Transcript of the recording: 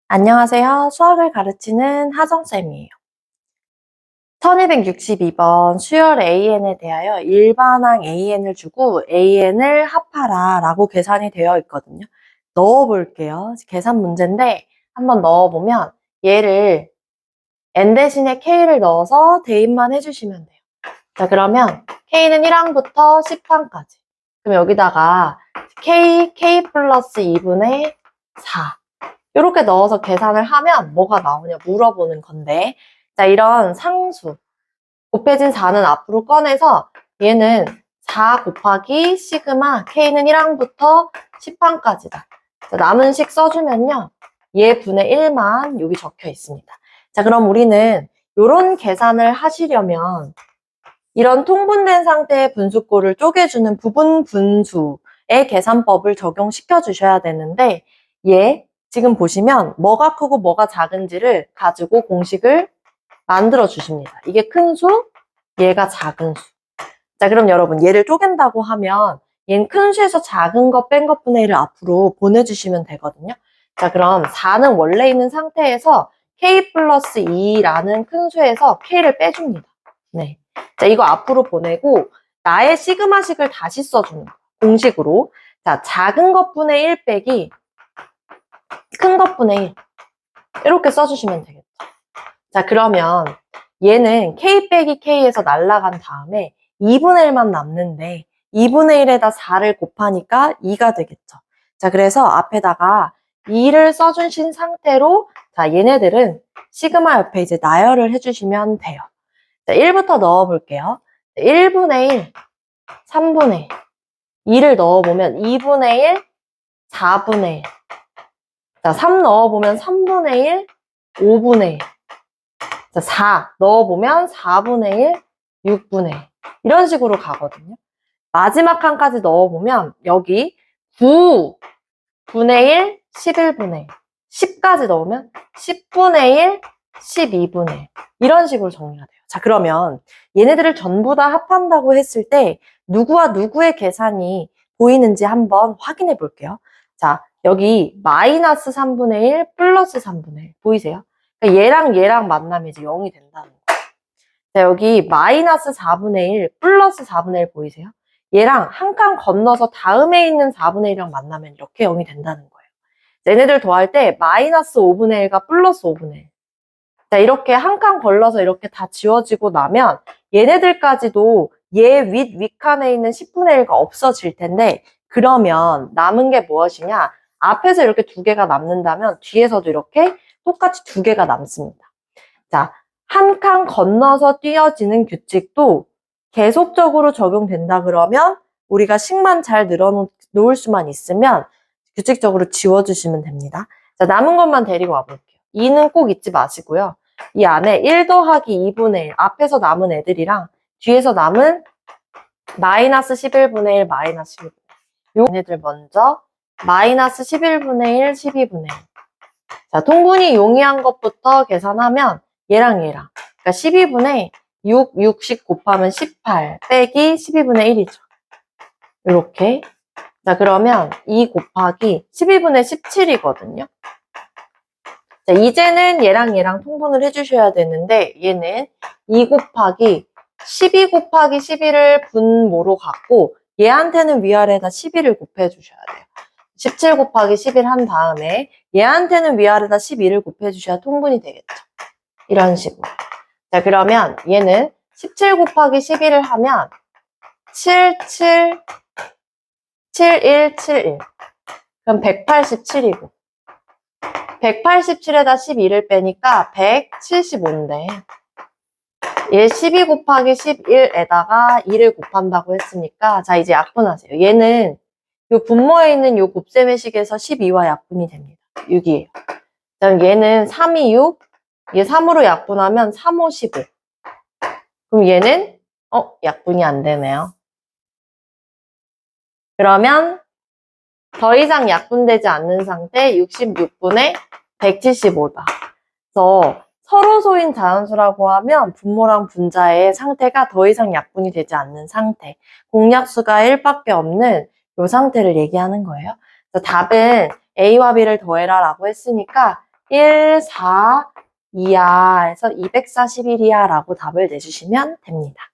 안녕하세요. 수학을 가르치는 하정쌤이에요. 1262번 수열 AN에 대하여 일반항 AN을 주고 AN을 합하라 라고 계산이 되어 있거든요. 넣어볼게요. 계산 문제인데 한번 넣어보면 얘를 N 대신에 K를 넣어서 대입만 해주시면 돼요. 자, 그러면 K는 1항부터 10항까지. 그럼 여기다가 K 플러스 2분의 4 이렇게 넣어서 계산을 하면 뭐가 나오냐 물어보는 건데, 자, 이런 상수 곱해진 4는 앞으로 꺼내서 얘는 4 곱하기 시그마 K는 1항부터 10항까지다. 자, 남은 식 써주면요 얘 분의 1만 여기 적혀 있습니다. 자, 그럼 우리는 이런 계산을 하시려면 이런 통분된 상태의 분수꼴을 쪼개주는 부분 분수의 계산법을 적용시켜 주셔야 되는데, 얘 지금 보시면 뭐가 크고 뭐가 작은지를 가지고 공식을 만들어 주십니다. 이게 큰 수, 얘가 작은 수. 자, 그럼 여러분 얘를 쪼갠다고 하면 얘는 큰 수에서 작은 거 뺀 것분의 1을 앞으로 보내주시면 되거든요. 자, 그럼 4는 원래 있는 상태에서 k 플러스 2라는 큰 수에서 k를 빼줍니다. 네. 자, 이거 앞으로 보내고 나의 시그마식을 다시 써주는 거예요. 공식으로. 자, 작은 것분의 1 빼기 큰 것분의 1 이렇게 써주시면 되겠죠. 자, 그러면 얘는 k 빼기 k에서 날아간 다음에 2분의 1만 남는데 2분의 1에다 4를 곱하니까 2가 되겠죠. 자, 그래서 앞에다가 2를 써주신 상태로 자, 얘네들은 시그마 옆에 이제 나열을 해주시면 돼요. 자, 1부터 넣어볼게요. 1분의 1, 3분의 1, 2를 넣어보면 2분의 1, 4분의 1. 자, 3 넣어보면 3분의 1, 5분의 1. 자, 4 넣어보면 4분의 1, 6분의 1. 이런 식으로 가거든요. 마지막 칸까지 넣어보면 여기 9분의 1, 11분의 1. 10까지 넣으면 10분의 1, 12분의 1. 이런 식으로 정리가 돼요. 자, 그러면 얘네들을 전부 다 합한다고 했을 때 누구와 누구의 계산이 보이는지 한번 확인해 볼게요. 자, 여기 마이너스 3분의 1, 플러스 3분의 1 보이세요? 그러니까 얘랑 만나면 이제 0이 된다는 거예요. 자, 여기 마이너스 4분의 1, 플러스 4분의 1 보이세요? 얘랑 한 칸 건너서 다음에 있는 4분의 1이랑 만나면 이렇게 0이 된다는 거예요. 얘네들 더할 때 마이너스 5분의 1과 플러스 5분의 1. 자, 이렇게 한 칸 걸러서 이렇게 다 지워지고 나면 얘네들까지도 얘 윗칸에 있는 10분의 1가 없어질 텐데, 그러면 남은 게 무엇이냐? 앞에서 이렇게 두 개가 남는다면 뒤에서도 이렇게 똑같이 두 개가 남습니다. 자, 한 칸 건너서 띄어지는 규칙도 계속적으로 적용된다 그러면 우리가 식만 잘 늘어놓을 수만 있으면 규칙적으로 지워주시면 됩니다. 자, 남은 것만 데리고 와볼게요. 2는 꼭 잊지 마시고요. 이 안에 1 더하기 2분의 1, 앞에서 남은 애들이랑 뒤에서 남은 마이너스 11분의 1, 마이너스 11분의 1. 요 얘네들 먼저 마이너스 11분의 1, 12분의 1. 자, 통분이 용이한 것부터 계산하면 얘랑 그러니까 12분의 6, 60 곱하면 18 빼기 12분의 1이죠. 이렇게. 자, 그러면 2 곱하기 12분의 17이거든요. 자, 이제는 얘랑 통분을 해주셔야 되는데 얘는 2 곱하기 12 곱하기 12를 분모로 갖고 얘한테는 위아래에다 12를 곱해주셔야 돼요. 17 곱하기 11 한 다음에 얘한테는 위아래에다 12를 곱해주셔야 통분이 되겠죠. 이런 식으로. 자, 그러면 얘는 17 곱하기 11을 하면 7, 7, 7, 1, 7, 1. 그럼 187이고 187에다 12를 빼니까 175인데 얘 12 곱하기 11에다가 2를 곱한다고 했으니까 자, 이제 약분하세요. 얘는 요 분모에 있는 요 곱셈의 식에서 12와 약분이 됩니다. 6이에요. 그럼 얘는 3이 6, 얘 3으로 약분하면 3, 5, 15. 그럼 얘는 약분이 안 되네요. 그러면 더 이상 약분되지 않는 상태 66분의 175다. 그래서 서로 소인 자연수라고 하면 분모랑 분자의 상태가 더 이상 약분이 되지 않는 상태, 공약수가 1밖에 없는 이 상태를 얘기하는 거예요. 그래서 답은 A와 B를 더해라 라고 했으니까 1, 4, 2야 해서 241이야 라고 답을 내주시면 됩니다.